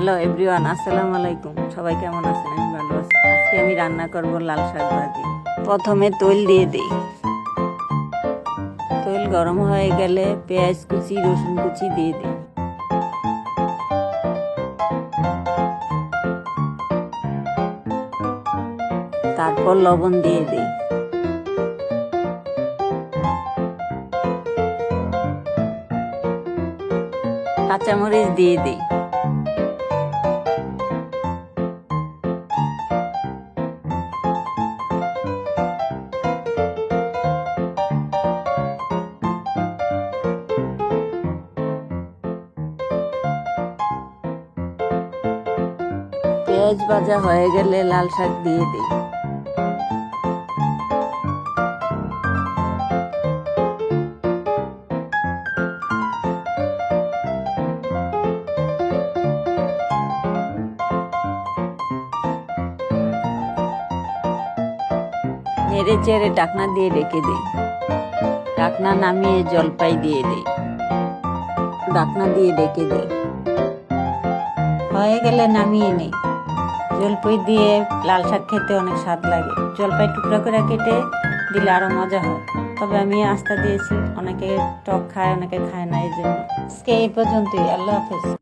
Hello everyone, আসসালামু আলাইকুম। সবাই কেমন আছেন? আমি ভালো আছি। আজকে আমি রান্না করব লাল শাক ভাজি। প্রথমে তৈল দিয়ে দিই। তৈল গরম হয়ে গেলে পেঁয়াজ কুচি, রসুন কুচি দিয়ে দিই। তারপর লবণ দিয়ে দিই। কাঁচামরিচ দিয়ে দিই। পেঁয়াজ ভাজা হয়ে গেলে লাল শাক দিয়ে দিই। নেড়ে চেড়ে ঢাকনা দিয়ে ঢেকে দিই। ঢাকনা নামিয়ে জলপাই দিয়ে দিই। ঢাকনা দিয়ে ঢেকে দিই। হয়ে গেলে নামিয়ে নিই। জলপাই দিয়ে লাল শাক খেতে অনেক স্বাদ লাগে। জলপাই টুকরা করে কেটে দিলে আরো মজা হয়, তবে আমি আস্থা দিয়েছি। অনেকে টক খায়, অনেকে খায় না, এই জন্য। আজকে এই পর্যন্তই। আল্লাহ হাফেজ।